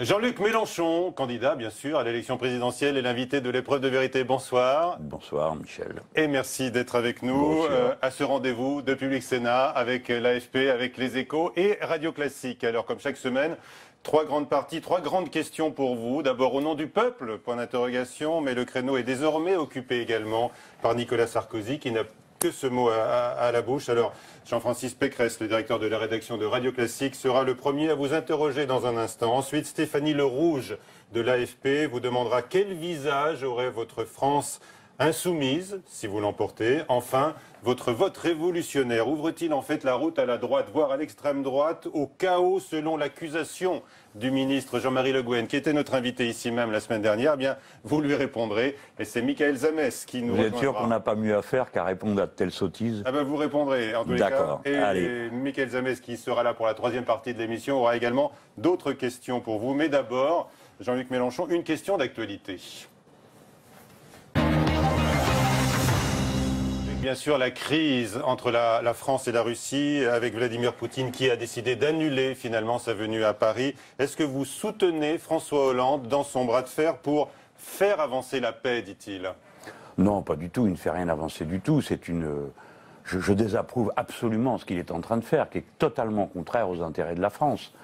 Jean-Luc Mélenchon, candidat bien sûr à l'élection présidentielle et l'invité de l'épreuve de vérité. Bonsoir. Bonsoir Michel. Et merci d'être avec nous à ce rendez-vous de Public Sénat avec l'AFP, avec Les Échos et Radio Classique. Alors comme chaque semaine, trois grandes parties, trois grandes questions pour vous. D'abord au nom du peuple, point d'interrogation, mais le créneau est désormais occupé également par Nicolas Sarkozy qui n'a que ce mot à la bouche. Alors, Jean-Francis Pécresse, le directeur de la rédaction de Radio Classique, sera le premier à vous interroger dans un instant. Ensuite, Stéphanie Le Rouge de l'AFP vous demandera quel visage aurait votre France insoumise, si vous l'emportez. Enfin, votre vote révolutionnaire ouvre-t-il en fait la route à la droite, voire à l'extrême droite, au chaos selon l'accusation du ministre Jean-Marie Le Guen, qui était notre invité ici même la semaine dernière? Eh bien, vous lui répondrez. Et c'est Michael Zamès qui nous rejoindra. Vous êtes sûr qu'on n'a pas mieux à faire qu'à répondre à de telles sottises? Ah ben vous répondrez en tous les cas. D'accord. Et Michael Zamès, qui sera là pour la troisième partie de l'émission, aura également d'autres questions pour vous. Mais d'abord, Jean-Luc Mélenchon, une question d'actualité. Bien sûr, la crise entre la France et la Russie, avec Vladimir Poutine qui a décidé d'annuler finalement sa venue à Paris. Est-ce que vous soutenez François Hollande dans son bras de fer pour faire avancer la paix, dit-il? Non, pas du tout. Il ne fait rien avancer du tout. Je désapprouve absolument ce qu'il est en train de faire, qui est totalement contraire aux intérêts de la France.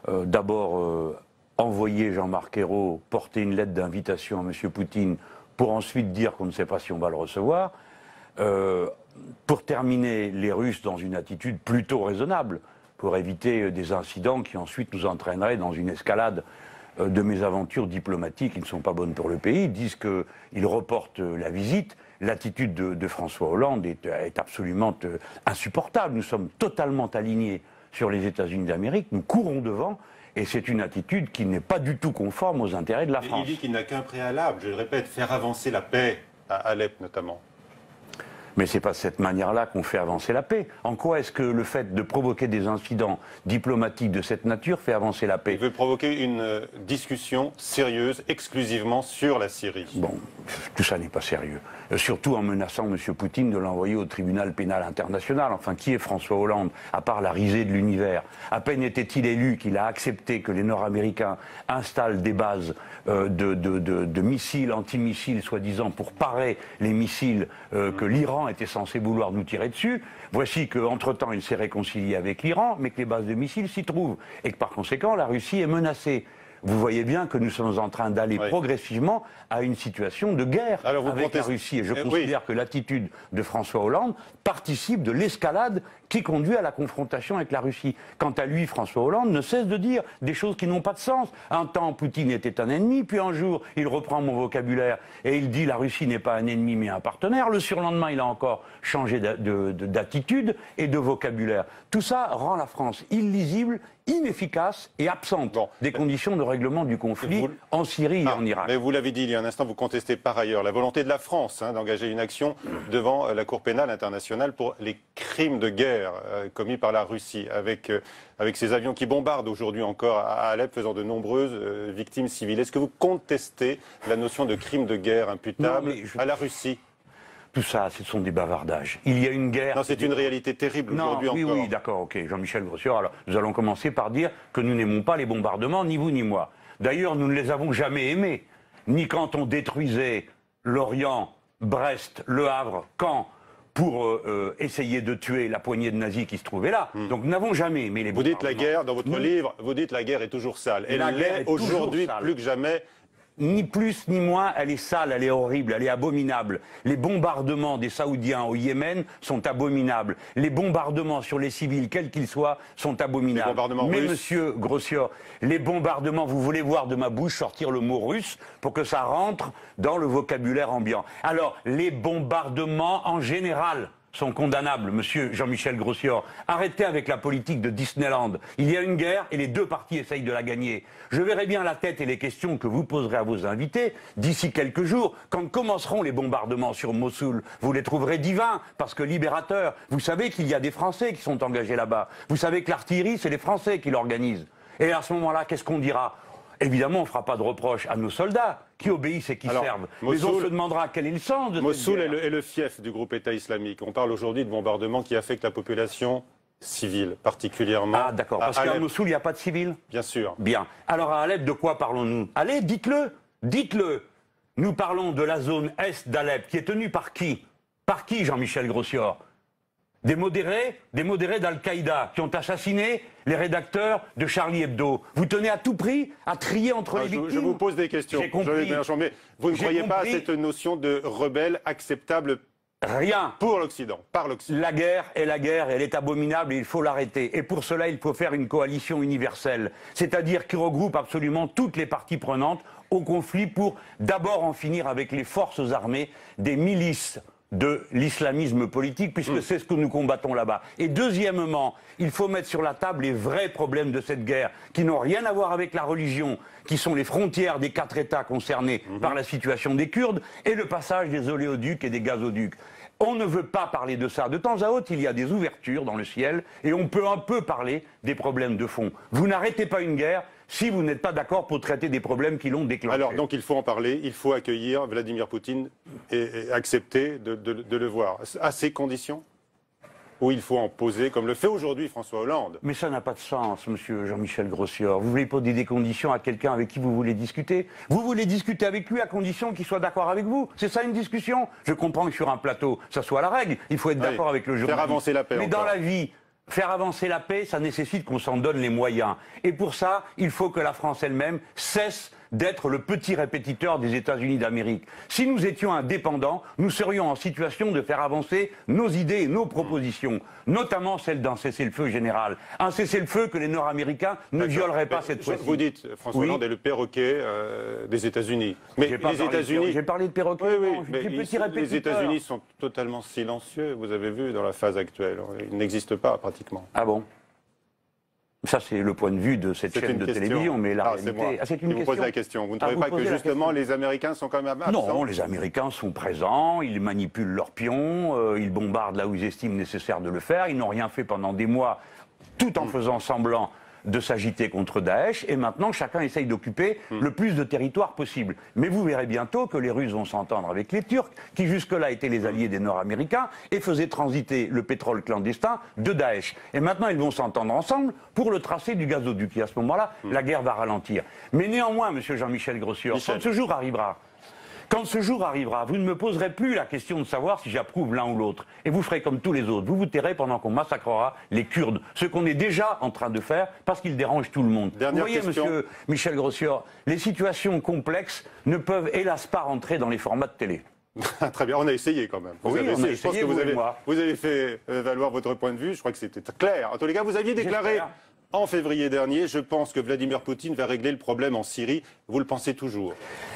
D'abord, envoyer Jean-Marc Ayrault porter une lettre d'invitation à M. Poutine pour ensuite dire qu'on ne sait pas si on va le recevoir. Pour terminer, les Russes dans une attitude plutôt raisonnable, pour éviter des incidents qui ensuite nous entraîneraient dans une escalade de mésaventures diplomatiques qui ne sont pas bonnes pour le pays. Ils disent qu'ils reportent la visite. L'attitude de François Hollande est absolument insupportable. Nous sommes totalement alignés sur les États-Unis d'Amérique. Nous courons devant. Et c'est une attitude qui n'est pas du tout conforme aux intérêts de la France. Il dit qu'il n'a qu'un préalable, je le répète, faire avancer la paix, à Alep notamment. Mais c'est pas de cette manière-là qu'on fait avancer la paix. En quoi est-ce que le fait de provoquer des incidents diplomatiques de cette nature fait avancer la paix? Il veut provoquer une discussion sérieuse, exclusivement sur la Syrie. Bon, tout ça n'est pas sérieux. Surtout en menaçant M. Poutine de l'envoyer au tribunal pénal international. Enfin, qui est François Hollande, à part la risée de l'univers? À peine était-il élu qu'il a accepté que les Nord-Américains installent des bases de missiles, antimissiles, soi-disant, pour parer les missiles que l'Iran était censé vouloir nous tirer dessus. Voici qu'entre-temps, il s'est réconcilié avec l'Iran, mais que les bases de missiles s'y trouvent. Et que par conséquent, la Russie est menacée. Vous voyez bien que nous sommes en train d'aller progressivement à une situation de guerre avec la Russie. Et je considère que l'attitude de François Hollande participe de l'escalade qui conduit à la confrontation avec la Russie. Quant à lui, François Hollande ne cesse de dire des choses qui n'ont pas de sens. Un temps, Poutine était un ennemi, puis un jour, il reprend mon vocabulaire et il dit la Russie n'est pas un ennemi mais un partenaire. Le surlendemain, il a encore changé d'attitude et de vocabulaire. Tout ça rend la France illisible, inefficace et absente des conditions de règlement du conflit en Syrie et en Irak. Mais vous l'avez dit il y a un instant, vous contestez par ailleurs la volonté de la France d'engager une action devant la Cour pénale internationale pour les crimes de guerre commis par la Russie, avec ces avions qui bombardent aujourd'hui encore à Alep, faisant de nombreuses victimes civiles. Est-ce que vous contestez la notion de crime de guerre imputable à la Russie? Tout ça, ce sont des bavardages. Il y a une guerre... Non, c'est une réalité terrible aujourd'hui encore. Oui, d'accord, ok. Jean-Michel Grossior, alors nous allons commencer par dire que nous n'aimons pas les bombardements, ni vous ni moi. D'ailleurs, nous ne les avons jamais aimés. Ni quand on détruisait Lorient, Brest, Le Havre, Caen, pour essayer de tuer la poignée de nazis qui se trouvaient là. Donc nous n'avons jamais aimé les bombardements. Vous dites la guerre, dans votre livre, vous dites la guerre est toujours sale. Elle l'est aujourd'hui plus que jamais. Ni plus ni moins, elle est sale, elle est horrible, elle est abominable. Les bombardements des Saoudiens au Yémen sont abominables. Les bombardements sur les civils, quels qu'ils soient, sont abominables. Les bombardements Mais russes. monsieur Grossior, les bombardements, vous voulez voir de ma bouche sortir le mot russe pour que ça rentre dans le vocabulaire ambiant. Alors, les bombardements en général sont condamnables, monsieur Jean-Michel Grossior. Arrêtez avec la politique de Disneyland. Il y a une guerre et les deux parties essayent de la gagner. Je verrai bien la tête et les questions que vous poserez à vos invités d'ici quelques jours. Quand commenceront les bombardements sur Mossoul, vous les trouverez divins, parce que libérateurs. Vous savez qu'il y a des Français qui sont engagés là-bas. Vous savez que l'artillerie, c'est les Français qui l'organisent. Et à ce moment-là, qu'est-ce qu'on dira ? Évidemment, on ne fera pas de reproche à nos soldats qui obéissent et qui servent. Mais on se demandera quel est le sens de cette Mossoul guerre. est le fief du groupe État islamique. On parle aujourd'hui de bombardements qui affectent la population civils, particulièrement. Ah d'accord, parce qu'à Mossoul, il n'y a pas de civils? Bien sûr. Bien. Alors à Alep, de quoi parlons-nous? Allez, dites-le, dites-le. Nous parlons de la zone est d'Alep, qui est tenue par qui? Par qui, Jean-Michel Grossior? Des modérés d'Al-Qaïda qui ont assassiné les rédacteurs de Charlie Hebdo. Vous tenez à tout prix à trier entre les victimes. Je vous pose des questions. J'ai compris. Mais vous ne croyez pas à cette notion de rebelle acceptable? Rien. Pour l'Occident, par l'Occident. La guerre, elle est abominable et il faut l'arrêter. Et pour cela, il faut faire une coalition universelle, c'est-à-dire qui regroupe absolument toutes les parties prenantes au conflit pour d'abord en finir avec les forces armées des milices de l'islamisme politique, puisque c'est ce que nous combattons là-bas. Et deuxièmement, il faut mettre sur la table les vrais problèmes de cette guerre, qui n'ont rien à voir avec la religion, qui sont les frontières des 4 États concernés par la situation des Kurdes, et le passage des oléoducs et des gazoducs. On ne veut pas parler de ça. De temps à autre, il y a des ouvertures dans le ciel, et on peut un peu parler des problèmes de fond. Vous n'arrêtez pas une guerre si vous n'êtes pas d'accord pour traiter des problèmes qui l'ont déclenché. Alors, donc, il faut en parler, il faut accueillir Vladimir Poutine et accepter de le voir. À ces conditions? Ou il faut en poser, comme le fait aujourd'hui François Hollande? Mais ça n'a pas de sens, monsieur Jean-Michel Grossior. Vous voulez poser des conditions à quelqu'un avec qui vous voulez discuter? Vous voulez discuter avec lui à condition qu'il soit d'accord avec vous? C'est ça une discussion? Je comprends que sur un plateau, ça soit la règle. Il faut être d'accord avec le journaliste. Faire avancer la paix. Mais dans la vie, faire avancer la paix, ça nécessite qu'on s'en donne les moyens. Et pour ça, il faut que la France elle-même cesse d'être le petit répétiteur des États-Unis d'Amérique. Si nous étions indépendants, nous serions en situation de faire avancer nos idées et nos propositions, notamment celle d'un cessez-le-feu général. Un cessez-le-feu que les Nord-Américains ne violeraient pas cette fois-ci. Vous dites, François Hollande est le perroquet des États-Unis. Mais les États-Unis... J'ai parlé de perroquet, mais les États-Unis sont totalement silencieux, vous avez vu, dans la phase actuelle. Ils n'existent pas, pratiquement. Ah bon? Ça, c'est le point de vue de cette chaîne de télévision, mais la réalité... C'est une question. Je vous pose la question. Vous ne trouvez pas que, justement, les Américains sont quand même absents? Non, les Américains sont présents, ils manipulent leurs pions, ils bombardent là où ils estiment nécessaire de le faire, ils n'ont rien fait pendant des mois, tout en faisant semblant de s'agiter contre Daesh, et maintenant chacun essaye d'occuper le plus de territoire possible. Mais vous verrez bientôt que les Russes vont s'entendre avec les Turcs, qui jusque-là étaient les alliés des Nord-Américains, et faisaient transiter le pétrole clandestin de Daesh. Et maintenant ils vont s'entendre ensemble pour le tracé du gazoduc. Et à ce moment-là, la guerre va ralentir. Mais néanmoins, monsieur Jean-Michel Grossior, quand ce jour arrivera, vous ne me poserez plus la question de savoir si j'approuve l'un ou l'autre. Et vous ferez comme tous les autres. Vous vous tairez pendant qu'on massacrera les Kurdes. Ce qu'on est déjà en train de faire parce qu'ils dérangent tout le monde. Vous voyez, monsieur Michel Grossior, les situations complexes ne peuvent hélas pas rentrer dans les formats de télé. Très bien, on a essayé quand même. Je pense que vous avez fait valoir votre point de vue. Je crois que c'était clair. En tous les cas, vous aviez déclaré en février dernier, je pense que Vladimir Poutine va régler le problème en Syrie. Vous le pensez toujours?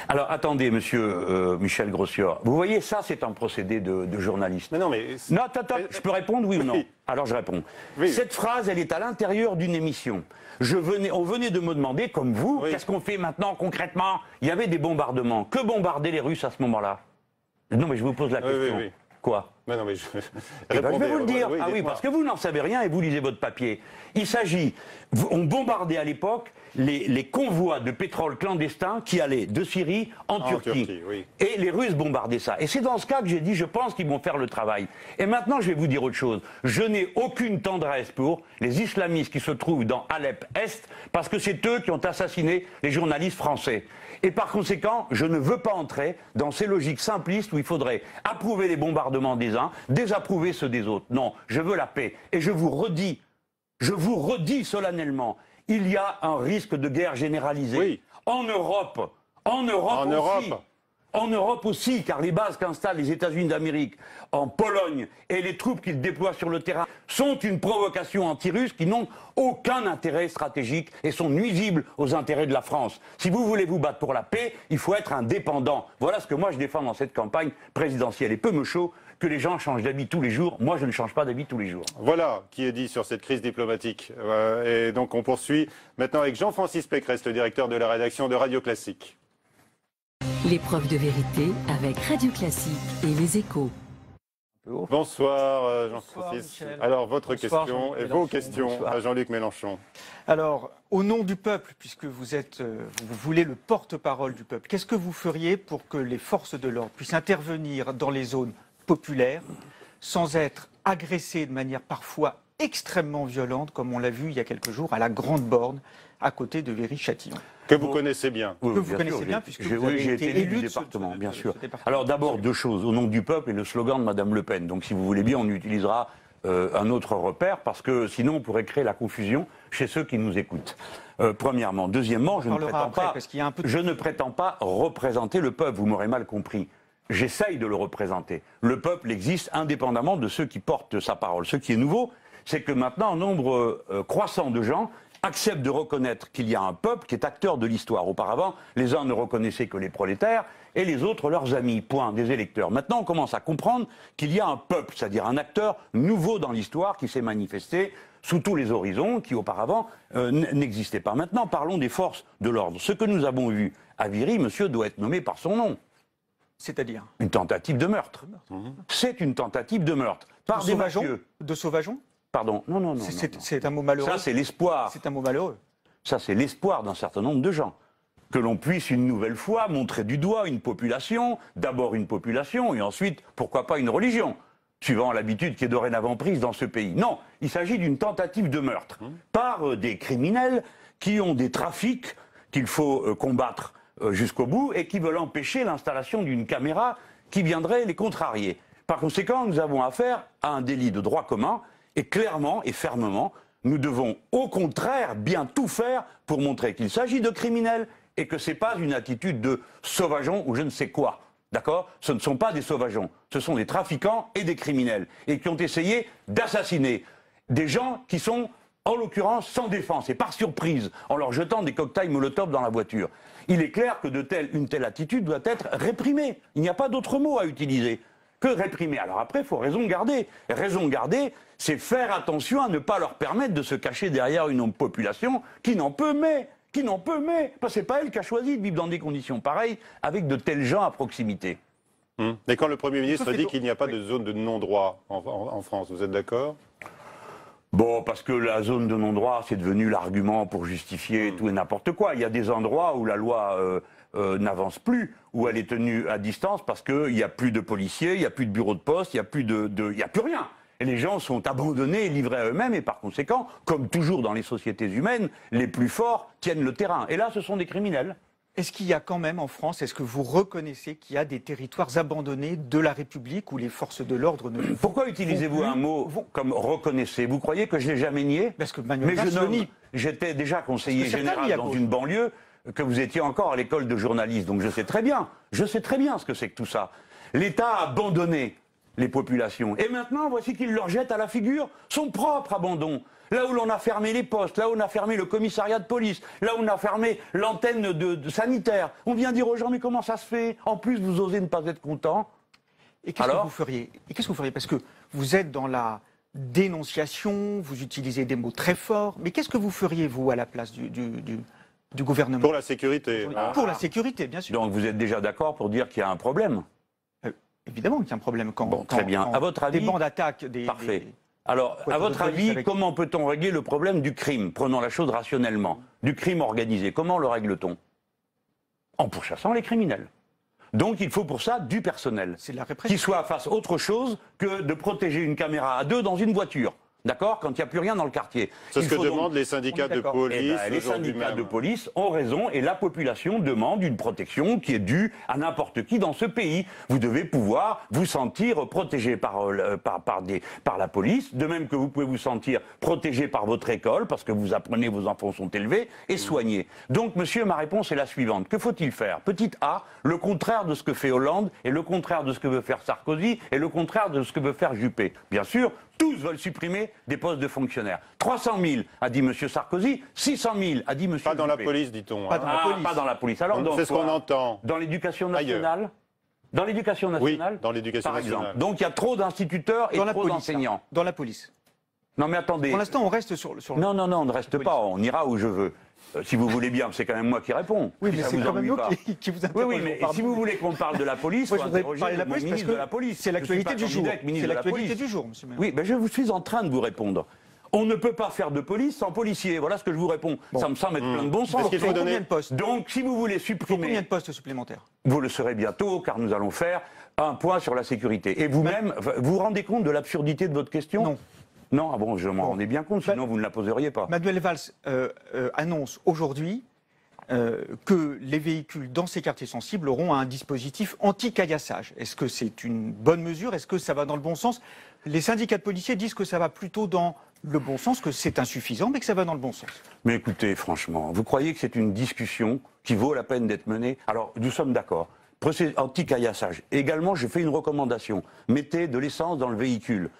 Alors attendez, monsieur Michel Grossior. Vous voyez, ça c'est un procédé de journaliste. Mais non, mais... Non, attends, je peux répondre, oui ou non? Alors je réponds. Oui. Cette phrase, elle est à l'intérieur d'une émission. On venait de me demander, comme vous, qu'est-ce qu'on fait maintenant concrètement? Il y avait des bombardements. Que bombardaient les Russes à ce moment-là? Non, mais je vous pose la question. Quoi? Mais non, mais je vais vous le dire. Parce que vous n'en savez rien et vous lisez votre papier. Il s'agit, on bombardait à l'époque les convois de pétrole clandestin qui allaient de Syrie en Turquie. Et les Russes bombardaient ça. Et c'est dans ce cas que j'ai dit, je pense qu'ils vont faire le travail. Et maintenant, je vais vous dire autre chose. Je n'ai aucune tendresse pour les islamistes qui se trouvent dans Alep-Est, parce que c'est eux qui ont assassiné les journalistes français. Et par conséquent, je ne veux pas entrer dans ces logiques simplistes où il faudrait approuver les bombardements des uns, désapprouver ceux des autres. Non, je veux la paix. Et je vous redis solennellement, il y a un risque de guerre généralisée en Europe. En Europe aussi, car les bases qu'installent les États-Unis d'Amérique en Pologne et les troupes qu'ils déploient sur le terrain sont une provocation anti-russe qui n'ont aucun intérêt stratégique et sont nuisibles aux intérêts de la France. Si vous voulez vous battre pour la paix, il faut être indépendant. Voilà ce que moi je défends dans cette campagne présidentielle. Et peu me chaud que les gens changent d'habit tous les jours. Moi, je ne change pas d'habit tous les jours. Voilà qui est dit sur cette crise diplomatique. Et donc on poursuit maintenant avec Jean-Francis Pécresse, le directeur de la rédaction de Radio Classique. L'épreuve de vérité avec Radio Classique et Les Échos. Bonsoir Jean-Francis. Alors votre question et vos questions à Jean-Luc Mélenchon. Alors, au nom du peuple, puisque vous voulez le porte-parole du peuple, qu'est-ce que vous feriez pour que les forces de l'ordre puissent intervenir dans les zones populaires sans être agressées de manière parfois extrêmement violentes, comme on l'a vu il y a quelques jours à la Grande Borne, à côté de Véry-Châtillon. Que vous connaissez bien. Oui, Que vous bien connaissez sûr, bien, puisque vous oui, avez j'ai été été élu du de ce- département, de- bien de sûr. ce département. Alors d'abord, deux choses. Au nom du peuple et le slogan de Madame Le Pen. Donc si vous voulez bien, on utilisera un autre repère, parce que sinon on pourrait créer la confusion chez ceux qui nous écoutent. Premièrement. Deuxièmement, je ne prétends pas représenter le peuple, vous m'aurez mal compris. J'essaye de le représenter. Le peuple existe indépendamment de ceux qui portent sa parole. Ce qui est nouveau, c'est que maintenant un nombre croissant de gens acceptent de reconnaître qu'il y a un peuple qui est acteur de l'histoire. Auparavant, les uns ne reconnaissaient que les prolétaires et les autres leurs amis, point, des électeurs. Maintenant, on commence à comprendre qu'il y a un peuple, c'est-à-dire un acteur nouveau dans l'histoire qui s'est manifesté sous tous les horizons, qui auparavant n'existaient pas. Maintenant, parlons des forces de l'ordre. Ce que nous avons vu à Viry, monsieur, doit être nommé par son nom. C'est-à-dire Une tentative de meurtre. C'est une tentative de meurtre. Par des mafieux. De sauvageon. Pardon, non. C'est un mot malheureux. Ça, c'est l'espoir. C'est un mot malheureux. Ça, c'est l'espoir d'un certain nombre de gens. Que l'on puisse une nouvelle fois montrer du doigt une population, d'abord une population, et ensuite, pourquoi pas une religion, suivant l'habitude qui est dorénavant prise dans ce pays. Non, il s'agit d'une tentative de meurtre par des criminels qui ont des trafics qu'il faut combattre jusqu'au bout et qui veulent empêcher l'installation d'une caméra qui viendrait les contrarier. Par conséquent, nous avons affaire à un délit de droit commun et clairement et fermement, nous devons au contraire bien tout faire pour montrer qu'il s'agit de criminels et que ce n'est pas une attitude de sauvageon ou je ne sais quoi. D'accord ? Ce ne sont pas des sauvageons, ce sont des trafiquants et des criminels et qui ont essayé d'assassiner des gens qui sont, en l'occurrence, sans défense et par surprise, en leur jetant des cocktails Molotov dans la voiture. Il est clair que une telle attitude doit être réprimée. Il n'y a pas d'autre mot à utiliser que réprimer. Alors après, il faut raison garder. Raison garder, c'est faire attention à ne pas leur permettre de se cacher derrière une population qui n'en peut mais. Parce que c'est pas elle qui a choisi de vivre dans des conditions pareilles avec de tels gens à proximité. Et quand le Premier ministre dit qu'il n'y a pas de zone de non-droit en France, vous êtes d'accord ? Bon, parce que la zone de non-droit, c'est devenu l'argument pour justifier tout et n'importe quoi. Il y a des endroits où la loi n'avance plus, où elle est tenue à distance parce qu'il n'y a plus de policiers, il n'y a plus de bureaux de poste, il n'y a plus rien. Et les gens sont abandonnés et livrés à eux-mêmes et par conséquent, comme toujours dans les sociétés humaines, les plus forts tiennent le terrain. Et là, ce sont des criminels. Est-ce qu'il y a quand même en France, est-ce que vous reconnaissez qu'il y a des territoires abandonnés de la République où les forces de l'ordre ne... Pourquoi utilisez-vous un mot comme reconnaissez? Vous croyez que je l'ai jamais nié? Parce que Manuel Valls le nie. J'étais déjà conseiller général dans une banlieue, que vous étiez encore à l'école de journaliste, donc je sais très bien ce que c'est que tout ça. L'État a abandonné les populations. Et maintenant, voici qu'il leur jette à la figure son propre abandon. Là où l'on a fermé les postes, là où on a fermé le commissariat de police, là où on a fermé l'antenne de sanitaire, on vient dire aux gens, mais comment ça se fait? En plus, vous osez ne pas être content. Et qu'est-ce que vous feriez? Parce que vous êtes dans la dénonciation, vous utilisez des mots très forts, mais qu'est-ce que vous feriez, vous, à la place du gouvernement? Pour la sécurité. Pour la sécurité, bien sûr. Donc vous êtes déjà d'accord pour dire qu'il y a un problème? Évidemment qu'il y a un problème très bien. À votre avis, des bandes d'attaque, parfait. Alors, à votre avis, comment peut-on régler le problème du crime? Prenons la chose rationnellement. Du crime organisé, comment le règle-t-on? En pourchassant les criminels. Donc il faut pour ça du personnel. C'est la répression. Qui soit fasse autre chose que de protéger une caméra à deux dans une voiture. D'accord? Quand il n'y a plus rien dans le quartier. C'est ce que demandent les syndicats de police. Les syndicats de police ont raison et la population demande une protection qui est due à n'importe qui dans ce pays. Vous devez pouvoir vous sentir protégé par la police, de même que vous pouvez vous sentir protégé par votre école, parce que vous apprenez, vos enfants sont élevés, et soignés. Donc, monsieur, ma réponse est la suivante. Que faut-il faire? Petite A, le contraire de ce que fait Hollande, et le contraire de ce que veut faire Sarkozy, et le contraire de ce que veut faire Juppé. Bien sûr, tous veulent supprimer des postes de fonctionnaires. 300 000, a dit M. Sarkozy, 600 000, a dit M. Pas dans Juppé. la police, dit-on. Pas dans la police. Pas dans la police. Alors, c'est ce qu'on entend. Dans l'éducation nationale? Dans l'éducation nationale? Oui, dans l'éducation nationale. Exemple. Donc il y a trop d'instituteurs et trop d'enseignants. Dans la police. Non mais attendez. Pour l'instant, on reste sur Non, on ne reste pas, on ira où je veux. Si vous voulez bien, c'est quand même moi qui réponds. Oui, mais c'est quand même nous qui vous interrogeons. Oui, mais si vous voulez qu'on parle de la police, moi, je voudrais parler de la police parce que de la police. C'est l'actualité du jour. C'est l'actualité du jour, monsieur le maire. Oui, mais je suis en train de vous répondre. On ne peut pas faire de police sans policiers. Voilà ce que je vous réponds. Bon. Ça me semble être plein de bon sens. Parce qu'il faut donner... combien de postes? Donc, si vous voulez supprimer... Combien de postes supplémentaires? Vous le saurez bientôt, car nous allons faire un point sur la sécurité. Et vous-même, vous vous rendez compte de l'absurdité de votre question? Non. Non, ah bon, je m'en rendais bien compte, sinon vous ne la poseriez pas. Manuel Valls annonce aujourd'hui que les véhicules dans ces quartiers sensibles auront un dispositif anti-caillassage. Est-ce que c'est une bonne mesure? Est-ce que ça va dans le bon sens? Les syndicats de policiers disent que ça va plutôt dans le bon sens, que c'est insuffisant, mais que ça va dans le bon sens. Mais écoutez, franchement, vous croyez que c'est une discussion qui vaut la peine d'être menée? Alors, nous sommes d'accord. Anti-caillassage. Également, j'ai fait une recommandation. Mettez de l'essence dans le véhicule.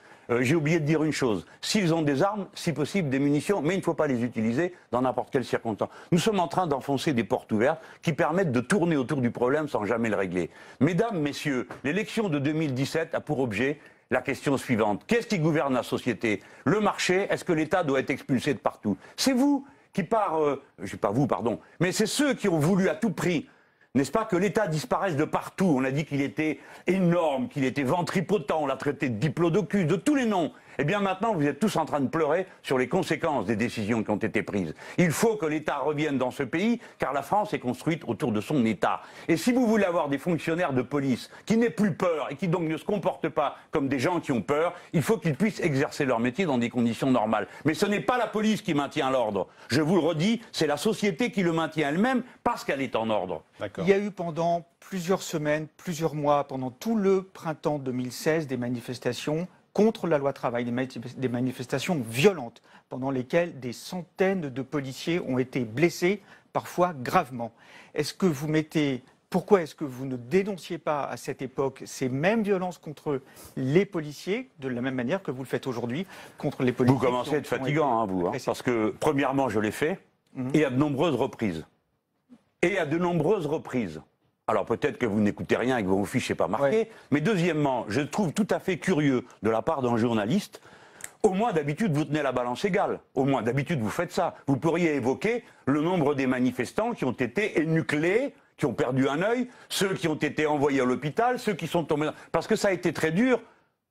J'ai oublié de dire une chose. S'ils ont des armes, si possible des munitions, mais il ne faut pas les utiliser dans n'importe quelle circonstance. Nous sommes en train d'enfoncer des portes ouvertes qui permettent de tourner autour du problème sans jamais le régler. Mesdames, messieurs, l'élection de 2017 a pour objet la question suivante. Qu'est-ce qui gouverne la société? Le marché? Est-ce que l'État doit être expulsé de partout? C'est vous qui pas vous, pardon, mais c'est ceux qui ont voulu à tout prix, n'est-ce pas, que l'État disparaisse de partout. On a dit qu'il était énorme, qu'il était ventripotent, on l'a traité de diplodocus, de tous les noms. Eh bien maintenant, vous êtes tous en train de pleurer sur les conséquences des décisions qui ont été prises. Il faut que l'État revienne dans ce pays, car la France est construite autour de son État. Et si vous voulez avoir des fonctionnaires de police qui n'aient plus peur et qui donc ne se comportent pas comme des gens qui ont peur, il faut qu'ils puissent exercer leur métier dans des conditions normales. Mais ce n'est pas la police qui maintient l'ordre. Je vous le redis, c'est la société qui le maintient elle-même parce qu'elle est en ordre. Il y a eu pendant plusieurs semaines, plusieurs mois, pendant tout le printemps 2016, des manifestations contre la loi travail, des manifestations violentes pendant lesquelles des centaines de policiers ont été blessés, parfois gravement. Pourquoi est-ce que vous ne dénonciez pas à cette époque ces mêmes violences contre les policiers, de la même manière que vous le faites aujourd'hui contre les policiers? Vous commencez à être fatigant, hein, vous, parce que premièrement, je l'ai fait, et à de nombreuses reprises. Alors peut-être que vous n'écoutez rien et que vos fiches n'est pas marqué, mais deuxièmement, je trouve tout à fait curieux de la part d'un journaliste, au moins d'habitude vous tenez la balance égale, au moins d'habitude vous faites ça. Vous pourriez évoquer le nombre des manifestants qui ont été énucléés, qui ont perdu un œil, ceux qui ont été envoyés à l'hôpital, ceux qui sont tombés... Parce que ça a été très dur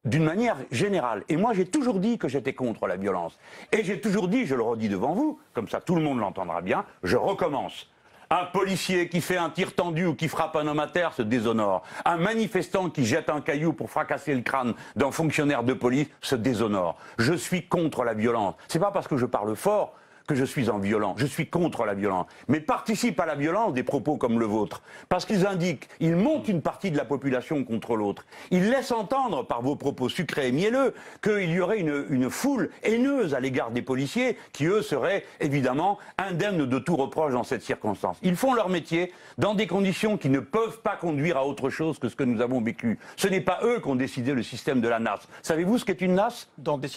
d'une manière générale. Et moi j'ai toujours dit que j'étais contre la violence. Et j'ai toujours dit, je le redis devant vous, comme ça tout le monde l'entendra bien, je recommence. Un policier qui fait un tir tendu ou qui frappe un homme à terre se déshonore. Un manifestant qui jette un caillou pour fracasser le crâne d'un fonctionnaire de police se déshonore. Je suis contre la violence. C'est pas parce que je parle fort que je suis un violent. Je suis contre la violence. Mais participe à la violence des propos comme le vôtre. Parce qu'ils indiquent, ils montent une partie de la population contre l'autre. Ils laissent entendre, par vos propos sucrés et mielleux, qu'il y aurait une foule haineuse à l'égard des policiers qui, eux, seraient évidemment indemnes de tout reproche dans cette circonstance. Ils font leur métier dans des conditions qui ne peuvent pas conduire à autre chose que ce que nous avons vécu. Ce n'est pas eux qui ont décidé le système de la NAS. Savez-vous ce qu'est une NAS?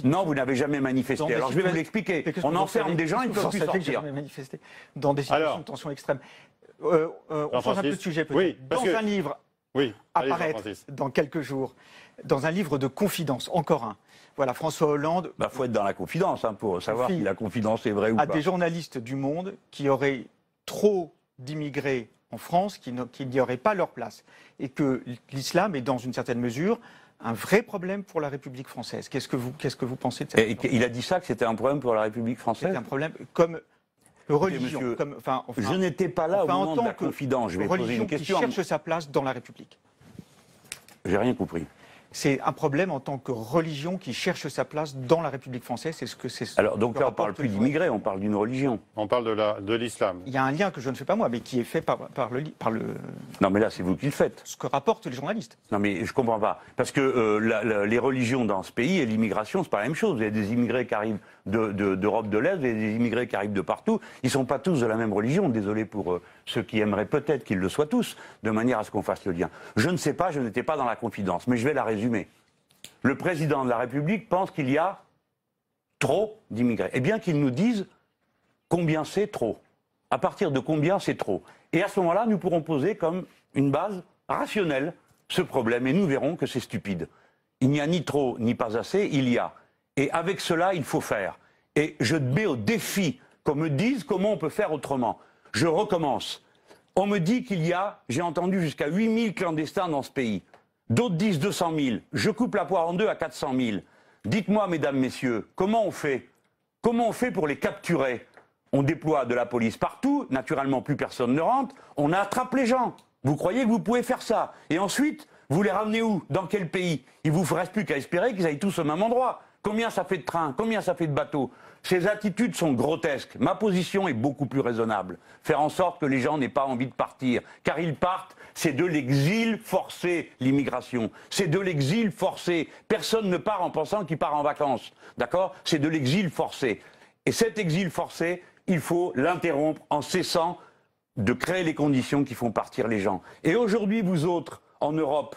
Non, vous n'avez jamais manifesté. Alors je vais vous l'expliquer. On enferme des gens, ils ne peuvent plus sortir. Manifesté dans des situations de tension extrême. On change un peu de sujet peut-être. Un livre apparaître dans quelques jours, dans un livre de confidence, encore un. Voilà, François Hollande... Il faut être dans la confidence pour savoir si la confidence est vraie ou pas. À des journalistes du Monde qui auraient trop d'immigrés en France, qui n'y auraient pas leur place. Et que l'islam est, dans une certaine mesure, un vrai problème pour la République française. Qu'est-ce que vous pensez de ça? Il a dit ça, que c'était un problème pour la République française? C'est un problème comme religion. Monsieur, je n'étais pas là au moment de la confidence. Je vais poser une question. Qui cherche sa place dans la République. J'ai rien compris. C'est un problème en tant que religion qui cherche sa place dans la République française. C'est ce que c'est. Alors donc là, on ne parle plus d'immigrés, on parle d'une religion. On parle de l'islam. Il y a un lien que je ne fais pas moi, mais qui est fait par le. Non, mais là, c'est vous qui le faites. Ce que rapportent les journalistes. Non, mais je comprends pas, parce que les religions dans ce pays et l'immigration, c'est pas la même chose. Vous avez des immigrés qui arrivent d'Europe de l'Est, vous avez des immigrés qui arrivent de partout. Ils sont pas tous de la même religion. Désolé pour ceux qui aimeraient peut-être qu'ils le soient tous, de manière à ce qu'on fasse le lien. Je ne sais pas, je n'étais pas dans la confidence, mais je vais la résumer. Le président de la République pense qu'il y a trop d'immigrés. Eh bien qu'il nous dise combien c'est trop. À partir de combien c'est trop. Et à ce moment-là, nous pourrons poser comme une base rationnelle ce problème et nous verrons que c'est stupide. Il n'y a ni trop ni pas assez, il y a. Et avec cela, il faut faire. Et je mets au défi qu'on me dise comment on peut faire autrement. Je recommence. On me dit qu'il y a, j'ai entendu, jusqu'à 8000 clandestins dans ce pays. D'autres disent 200 000. Je coupe la poire en deux à 400 000. Dites-moi, mesdames, messieurs, comment on fait? Comment on fait pour les capturer? On déploie de la police partout, naturellement plus personne ne rentre, on attrape les gens. Vous croyez que vous pouvez faire ça? Et ensuite, vous les ramenez où? Dans quel pays? Il vous reste plus qu'à espérer qu'ils aillent tous au même endroit. Combien ça fait de trains? Combien ça fait de bateaux? Ces attitudes sont grotesques. Ma position est beaucoup plus raisonnable. Faire en sorte que les gens n'aient pas envie de partir. Car ils partent, c'est de l'exil forcé, l'immigration. C'est de l'exil forcé. Personne ne part en pensant qu'il part en vacances. D'accord? C'est de l'exil forcé. Et cet exil forcé, il faut l'interrompre en cessant de créer les conditions qui font partir les gens. Et aujourd'hui, vous autres, en Europe,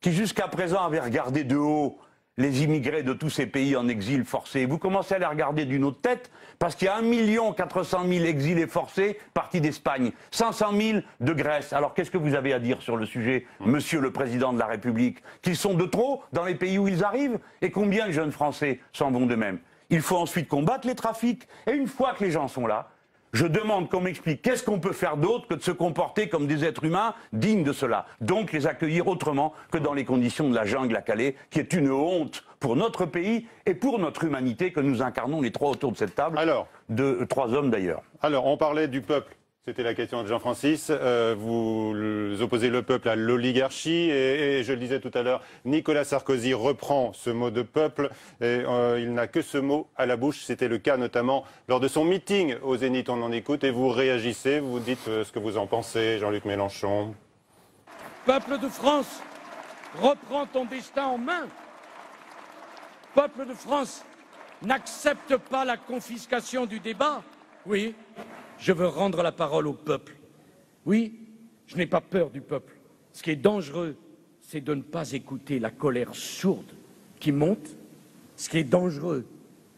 qui jusqu'à présent avez regardé de haut les immigrés de tous ces pays en exil forcé, vous commencez à les regarder d'une autre tête, parce qu'il y a 1 400 000 exilés forcés partis d'Espagne, 500 000 de Grèce. Alors qu'est-ce que vous avez à dire sur le sujet, monsieur le Président de la République? Qu'ils sont de trop dans les pays où ils arrivent? Et combien de jeunes Français s'en vont de même? Il faut ensuite combattre les trafics, et une fois que les gens sont là, je demande qu'on m'explique qu'est-ce qu'on peut faire d'autre que de se comporter comme des êtres humains dignes de cela. Donc les accueillir autrement que dans les conditions de la jungle à Calais, qui est une honte pour notre pays et pour notre humanité que nous incarnons les trois autour de cette table. Alors, trois hommes d'ailleurs. Alors, on parlait du peuple. C'était la question de Jean-Francis. Vous opposez le peuple à l'oligarchie et je le disais tout à l'heure, Nicolas Sarkozy reprend ce mot de peuple et il n'a que ce mot à la bouche. C'était le cas notamment lors de son meeting au Zénith. On en écoute et vous réagissez, vous dites ce que vous en pensez, Jean-Luc Mélenchon. Peuple de France, reprends ton destin en main. Peuple de France, n'accepte pas la confiscation du débat. Oui. Je veux rendre la parole au peuple. Oui, je n'ai pas peur du peuple. Ce qui est dangereux, c'est de ne pas écouter la colère sourde qui monte. Ce qui est dangereux,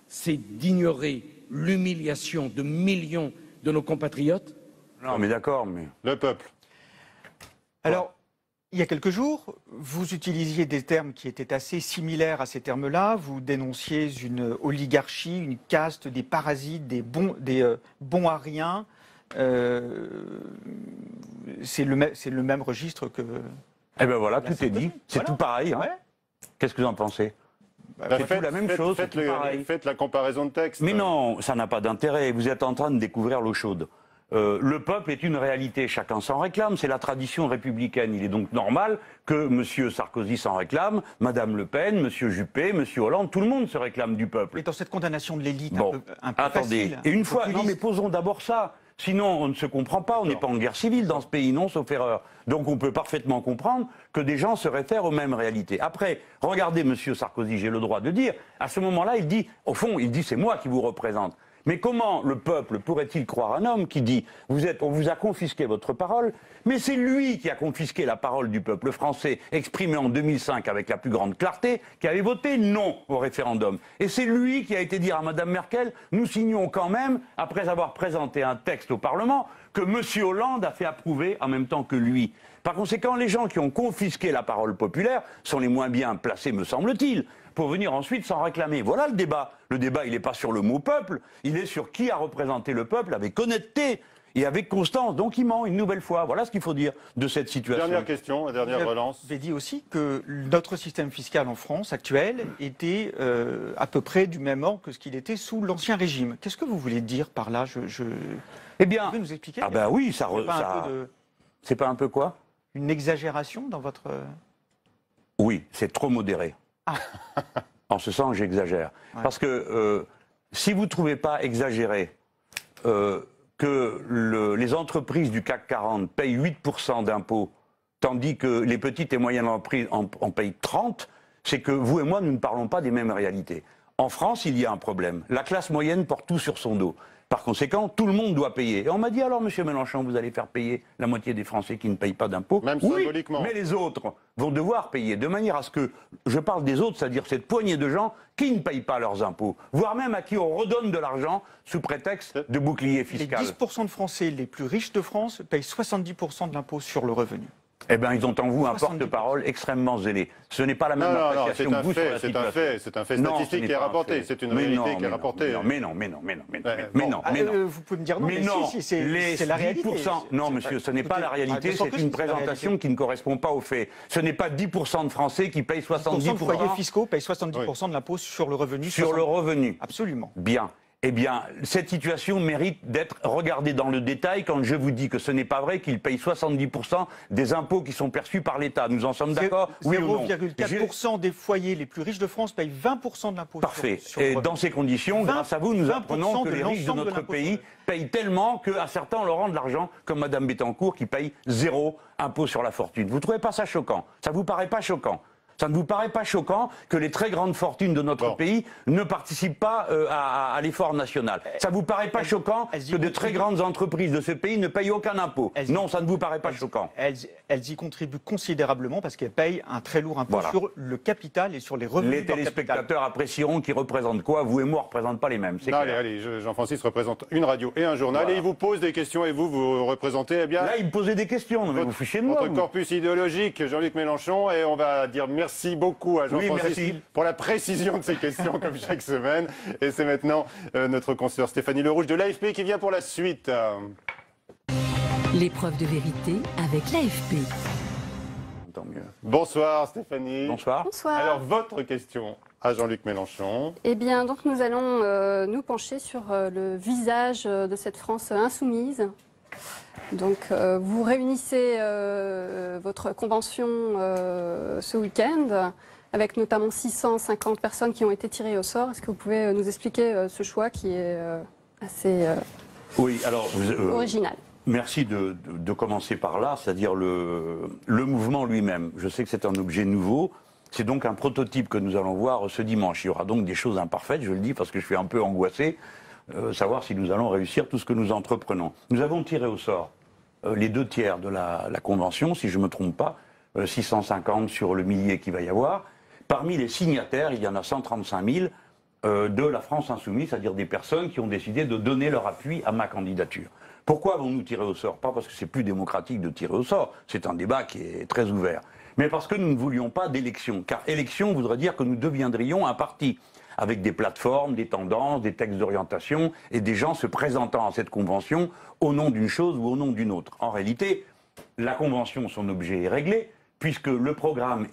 c'est d'ignorer l'humiliation de millions de nos compatriotes. Non, mais d'accord, mais... Le peuple. Alors, il y a quelques jours, vous utilisiez des termes qui étaient assez similaires à ces termes-là. Vous dénonciez une oligarchie, une caste, des parasites, des bons à rien. C'est le même registre que... Eh bien voilà, tout est dit. C'est voilà. Tout pareil. Hein. Ouais. Qu'est-ce que vous en pensez? C'est tout la même chose. Faites la comparaison de texte. Mais non, ça n'a pas d'intérêt. Vous êtes en train de découvrir l'eau chaude. Le peuple est une réalité, chacun s'en réclame, c'est la tradition républicaine. Il est donc normal que M. Sarkozy s'en réclame, Mme Le Pen, M. Juppé, M. Hollande, tout le monde se réclame du peuple. Et dans cette condamnation de l'élite Bon, un peu attendez, facile, et une fois, populiste. non mais posons d'abord ça. Sinon, on ne se comprend pas, on n'est pas en guerre civile dans ce pays, non, sauf erreur. Donc on peut parfaitement comprendre que des gens se réfèrent aux mêmes réalités. Après, regardez M. Sarkozy, j'ai le droit de dire, à ce moment-là, il dit, au fond, il dit c'est moi qui vous représente. Mais comment le peuple pourrait-il croire un homme qui dit « on vous a confisqué votre parole », mais c'est lui qui a confisqué la parole du peuple français, exprimée en 2005 avec la plus grande clarté, qui avait voté non au référendum. Et c'est lui qui a été dire à Mme Merkel « nous signons quand même, après avoir présenté un texte au Parlement, que M. Hollande a fait approuver en même temps que lui ». Par conséquent, les gens qui ont confisqué la parole populaire sont les moins bien placés, me semble-t-il, pour venir ensuite s'en réclamer. Voilà le débat. Le débat, il n'est pas sur le mot peuple, il est sur qui a représenté le peuple avec honnêteté et avec constance. Donc il ment une nouvelle fois. Voilà ce qu'il faut dire de cette situation. Dernière question, dernière relance. Vous avez dit aussi que notre système fiscal en France actuel était à peu près du même ordre que ce qu'il était sous l'Ancien Régime. Qu'est-ce que vous voulez dire par là Eh bien, vous pouvez nous expliquer? Ah ben oui, c'est pas un peu quoi? Une exagération dans votre... Oui, c'est trop modéré. Ah. En ce sens, j'exagère. Ouais. Parce que si vous ne trouvez pas exagéré que les entreprises du CAC 40 payent 8% d'impôts, tandis que les petites et moyennes entreprises en payent 30%, c'est que vous et moi, nous ne parlons pas des mêmes réalités. En France, il y a un problème. La classe moyenne porte tout sur son dos. Par conséquent, tout le monde doit payer. Et on m'a dit, alors, monsieur Mélenchon, vous allez faire payer la moitié des Français qui ne payent pas d'impôts. Même oui, symboliquement. Mais les autres vont devoir payer, de manière à ce que, je parle des autres, c'est-à-dire cette poignée de gens qui ne payent pas leurs impôts, voire même à qui on redonne de l'argent sous prétexte de bouclier fiscal. Les 10% de Français les plus riches de France payent 70% de l'impôt sur le revenu. Eh bien, ils ont en vous un porte-parole extrêmement zélé. Ce n'est pas la même appréciation que vous sur la situation. C'est un fait statistique qui est rapporté. C'est une réalité qui est rapportée. Mais non. Vous pouvez me dire non, mais c'est la réalité. Non, monsieur, ce n'est pas la réalité, c'est une présentation qui ne correspond pas aux faits. Ce n'est pas 10% de Français qui payent 70%. 10% de foyers fiscaux payent 70% de l'impôt sur le revenu. Sur le revenu. Absolument. Bien. eh bien, cette situation mérite d'être regardée dans le détail quand je vous dis que ce n'est pas vrai qu'ils payent 70% des impôts qui sont perçus par l'État. Nous en sommes d'accord? Oui ou non? 0,4% des foyers les plus riches de France payent 20% de l'impôt. Parfait. Et dans ces conditions, grâce à vous, nous apprenons que les riches de notre pays payent tellement qu'à certains, on leur rend de l'argent, comme Mme Bettencourt, qui paye 0 impôt sur la fortune. Vous ne trouvez pas ça choquant? Ça ne vous paraît pas choquant? Ça ne vous paraît pas choquant que les très grandes fortunes de notre pays ne participent pas à l'effort national? Ça ne vous paraît pas choquant que de très grandes entreprises de ce pays ne payent aucun impôt? Non, ça ne vous paraît pas choquant? Elles y contribuent considérablement parce qu'elles payent un très lourd impôt sur le capital et sur les revenus. Les téléspectateurs apprécieront qu'ils représentent quoi? Vous et moi, on ne représente pas les mêmes. Allez, Jean-Francis représente une radio et un journal et il vous pose des questions et vous représentez, eh bien... Là, il me posait des questions, mais vous fichez de moi. Votre corpus idéologique, Jean-Luc Mélenchon, et on va dire merci beaucoup à Jean-Francis pour la précision de ces questions, comme chaque semaine. Et c'est maintenant notre consoeur Stéphanie Lerouge de l'AFP qui vient pour la suite. L'épreuve de vérité avec l'AFP. Tant mieux. Bonsoir Stéphanie. Bonsoir. Bonsoir. Alors, votre question à Jean-Luc Mélenchon. Eh bien, donc nous allons nous pencher sur le visage de cette France insoumise. Donc, vous réunissez votre convention ce week-end, avec notamment 650 personnes qui ont été tirées au sort. Est-ce que vous pouvez nous expliquer ce choix qui est assez original? Merci de commencer par là, c'est-à-dire le mouvement lui-même. Je sais que c'est un objet nouveau. C'est donc un prototype que nous allons voir ce dimanche. Il y aura donc des choses imparfaites, je le dis parce que je suis un peu angoissé, savoir si nous allons réussir tout ce que nous entreprenons. Nous avons tiré au sort les 2 tiers de la convention, si je ne me trompe pas, 650 sur le millier qu'il va y avoir. Parmi les signataires, il y en a 135 000 de la France insoumise, c'est-à-dire des personnes qui ont décidé de donner leur appui à ma candidature. Pourquoi avons-nous tiré au sort? Pas parce que c'est plus démocratique de tirer au sort, c'est un débat qui est très ouvert, mais parce que nous ne voulions pas d'élection, car élection voudrait dire que nous deviendrions un parti, avec des plateformes, des tendances, des textes d'orientation, et des gens se présentant à cette convention au nom d'une chose ou au nom d'une autre. En réalité, la convention, son objet est réglé, puisque le programme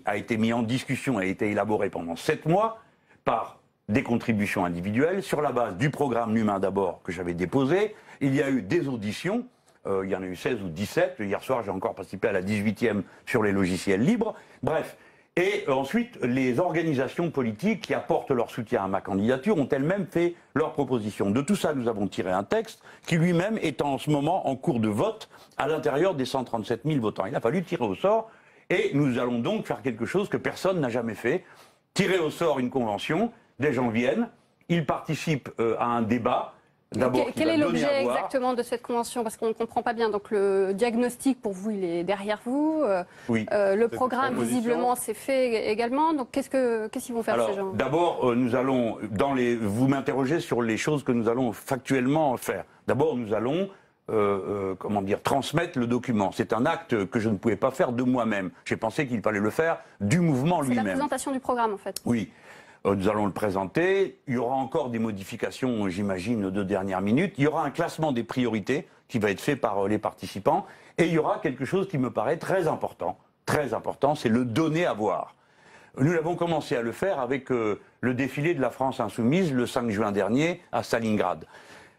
a été mis en discussion, a été élaboré pendant 7 mois par des contributions individuelles, sur la base du programme L'Humain d'abord que j'avais déposé. Il y a eu des auditions, il y en a eu 16 ou 17, hier soir j'ai encore participé à la 18e sur les logiciels libres, bref. Et ensuite, les organisations politiques qui apportent leur soutien à ma candidature ont elles-mêmes fait leurs propositions. De tout ça, nous avons tiré un texte qui lui-même est en ce moment en cours de vote à l'intérieur des 137 000 votants. Il a fallu tirer au sort et nous allons donc faire quelque chose que personne n'a jamais fait. Tirer au sort une convention, des gens viennent, ils participent à un débat. Quel est l'objet exactement de cette convention? Parce qu'on ne comprend pas bien. Donc le diagnostic, pour vous, il est derrière vous. Oui. Le programme, visiblement, c'est fait également. Donc qu'est-ce qu'ils vont faire, ces gens? D'abord, nous allons, vous m'interrogez sur les choses que nous allons factuellement faire. D'abord, nous allons transmettre le document. C'est un acte que je ne pouvais pas faire de moi-même. J'ai pensé qu'il fallait le faire du mouvement lui-même. C'est la présentation du programme, en fait. Oui. Nous allons le présenter. Il y aura encore des modifications, j'imagine, de dernière minute. Il y aura un classement des priorités qui va être fait par les participants. Et il y aura quelque chose qui me paraît très important, c'est le donner à voir. Nous avons commencé à le faire avec le défilé de la France insoumise le 5 juin dernier à Stalingrad.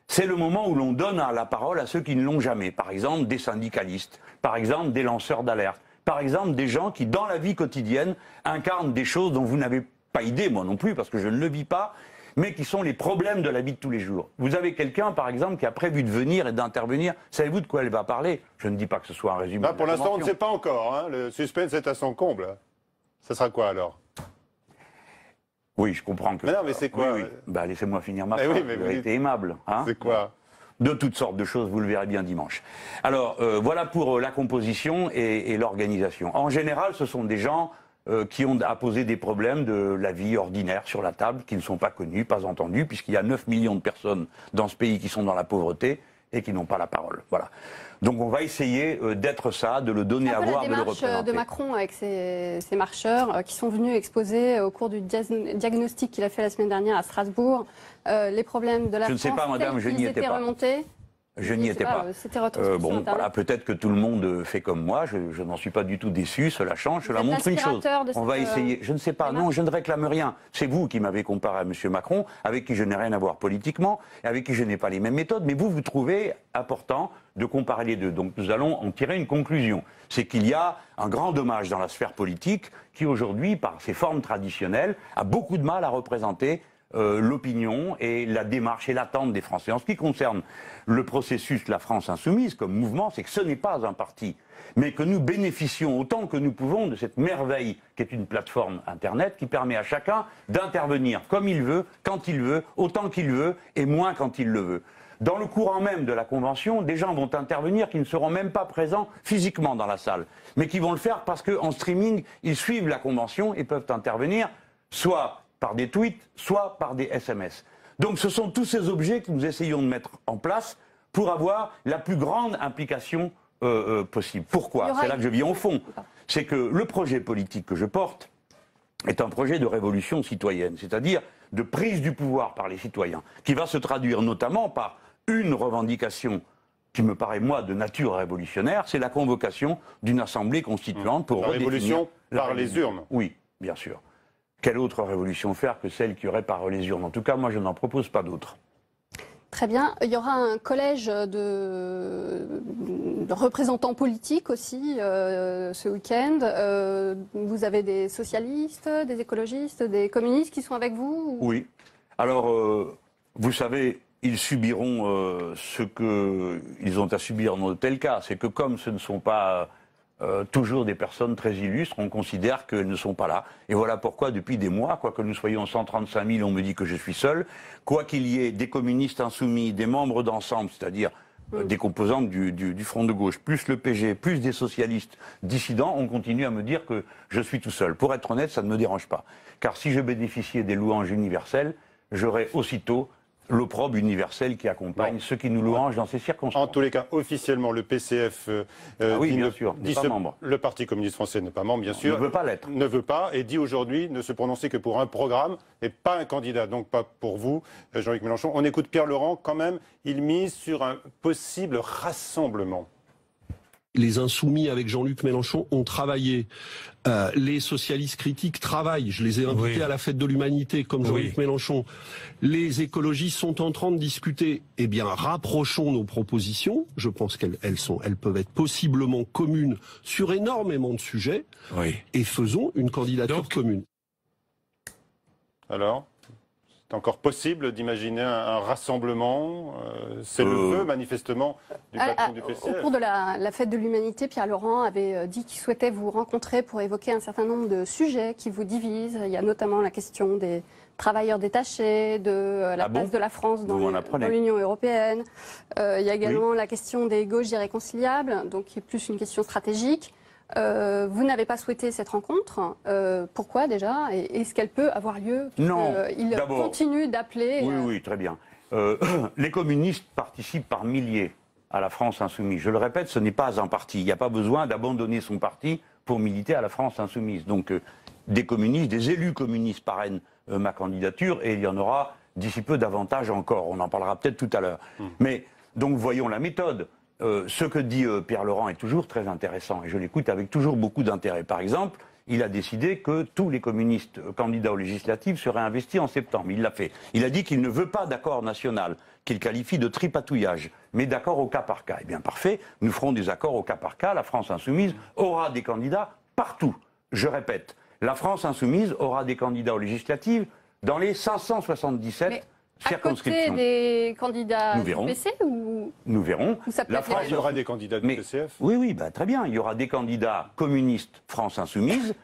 C'est le moment où l'on donne la parole à ceux qui ne l'ont jamais. Par exemple, des syndicalistes, par exemple, des lanceurs d'alerte, par exemple, des gens qui, dans la vie quotidienne, incarnent des choses dont vous n'avez pas idée, moi non plus, parce que je ne le vis pas, mais qui sont les problèmes de la vie de tous les jours. Vous avez quelqu'un, par exemple, qui a prévu de venir et d'intervenir. Savez-vous de quoi elle va parler? Je ne dis pas que ce soit un résumé. Là, pour l'instant, on ne sait pas encore. Hein. Le suspense est à son comble. Ça sera quoi, alors? Oui, je comprends que... Mais non, mais c'est quoi? Oui. Laissez-moi finir ma phrase. Vous avez été aimable. Hein? C'est quoi? De toutes sortes de choses, vous le verrez bien dimanche. Alors, voilà pour la composition et l'organisation. En général, ce sont des gens qui ont à poser des problèmes de la vie ordinaire sur la table, qui ne sont pas connus, pas entendus, puisqu'il y a 9 millions de personnes dans ce pays qui sont dans la pauvreté et qui n'ont pas la parole. Voilà. Donc on va essayer d'être ça, de le donner à voir, de le représenter. La démarche de Macron avec ses marcheurs qui sont venus exposer au cours du diagnostic qu'il a fait la semaine dernière à Strasbourg les problèmes de la France. Je ne sais pas, madame, je n'y étais pas. Je n'y étais pas. C'était retranscrit sur Internet. Voilà, peut-être que tout le monde fait comme moi. Je n'en suis pas du tout déçu. Cela change. Cela montre une chose. On va essayer. Je ne sais pas. Non, je ne réclame rien. C'est vous qui m'avez comparé à M. Macron, avec qui je n'ai rien à voir politiquement, et avec qui je n'ai pas les mêmes méthodes. Mais vous trouvez important de comparer les deux. Donc nous allons en tirer une conclusion. C'est qu'il y a un grand dommage dans la sphère politique qui aujourd'hui, par ses formes traditionnelles, a beaucoup de mal à représenter l'opinion et la démarche et l'attente des Français. En ce qui concerne le processus La France Insoumise comme mouvement, c'est que ce n'est pas un parti, mais que nous bénéficions autant que nous pouvons de cette merveille qui est une plateforme Internet qui permet à chacun d'intervenir comme il veut, quand il veut, autant qu'il veut et moins quand il le veut. Dans le courant même de la Convention, des gens vont intervenir qui ne seront même pas présents physiquement dans la salle, mais qui vont le faire parce qu'en streaming, ils suivent la Convention et peuvent intervenir soit par des tweets, soit par des SMS. Donc ce sont tous ces objets que nous essayons de mettre en place pour avoir la plus grande implication possible. Pourquoi ? C'est là que je viens au fond. C'est que le projet politique que je porte est un projet de révolution citoyenne, c'est-à-dire de prise du pouvoir par les citoyens, qui va se traduire notamment par une revendication qui me paraît, moi, de nature révolutionnaire, c'est la convocation d'une assemblée constituante pour la révolution par les urnes. Oui, bien sûr. Quelle autre révolution faire que celle qui aurait par les urnes ? En tout cas, moi, je n'en propose pas d'autre. Très bien. Il y aura un collège de représentants politiques aussi ce week-end. Vous avez des socialistes, des écologistes, des communistes qui sont avec vous ? Oui. Alors, vous savez, ils subiront ce qu'ils ont à subir dans de tels cas. C'est que comme ce ne sont pas toujours des personnes très illustres, on considère qu'elles ne sont pas là. Et voilà pourquoi, depuis des mois, quoique nous soyons 135 000, on me dit que je suis seul, quoi qu'il y ait des communistes insoumis, des membres d'ensemble, c'est-à-dire des composantes du Front de gauche, plus le PG, plus des socialistes dissidents, on continue à me dire que je suis tout seul. Pour être honnête, ça ne me dérange pas. Car si je bénéficiais des louanges universelles, j'aurais aussitôt l'opprobre universel qui accompagne ceux qui nous louangent dans ces circonstances. En tous les cas, officiellement, le PCF oui, bien sûr, n'est pas membre. Le Parti communiste français n'est pas membre, bien sûr. Ne veut pas l'être. Ne veut pas, et dit aujourd'hui ne se prononcer que pour un programme et pas un candidat. Donc pas pour vous, Jean-Luc Mélenchon. On écoute Pierre Laurent, quand même, il mise sur un possible rassemblement. Les Insoumis avec Jean-Luc Mélenchon ont travaillé. Les socialistes critiques travaillent. Je les ai invités à la fête de l'humanité comme Jean-Luc Mélenchon. Les écologistes sont en train de discuter. Eh bien, rapprochons nos propositions. Je pense qu'elles peuvent être possiblement communes sur énormément de sujets. Et faisons une candidature commune. Alors ? C'est encore possible d'imaginer un rassemblement. C'est le vœu, manifestement, du patron du PCF. Au cours de la fête de l'humanité, Pierre Laurent avait dit qu'il souhaitait vous rencontrer pour évoquer un certain nombre de sujets qui vous divisent. Il y a notamment la question des travailleurs détachés, de la place de la France dans l'Union européenne. Il y a également la question des gauches irréconciliables, donc qui est plus une question stratégique. Vous n'avez pas souhaité cette rencontre. Pourquoi déjà ? Et est-ce qu'elle peut avoir lieu ? Non. Il continue d'appeler. Oui, très bien. Les communistes participent par milliers à la France Insoumise. Je le répète, ce n'est pas un parti. Il n'y a pas besoin d'abandonner son parti pour militer à la France Insoumise. Donc des communistes, des élus communistes parrainent ma candidature et il y en aura d'ici peu davantage encore. On en parlera peut-être tout à l'heure. Mais donc voyons la méthode. Ce que dit Pierre Laurent est toujours très intéressant et je l'écoute avec toujours beaucoup d'intérêt. Par exemple, il a décidé que tous les communistes candidats aux législatives seraient investis en septembre. Il l'a fait. Il a dit qu'il ne veut pas d'accord national, qu'il qualifie de tripatouillage, mais d'accord au cas par cas. Eh bien parfait, nous ferons des accords au cas par cas. La France Insoumise aura des candidats partout. Je répète, la France Insoumise aura des candidats aux législatives dans les 577 circonscriptions. À côté des candidats du PC ou... Nous verrons. La France, il y aura des candidats du PCF. Oui, très bien. Il y aura des candidats communistes France Insoumise.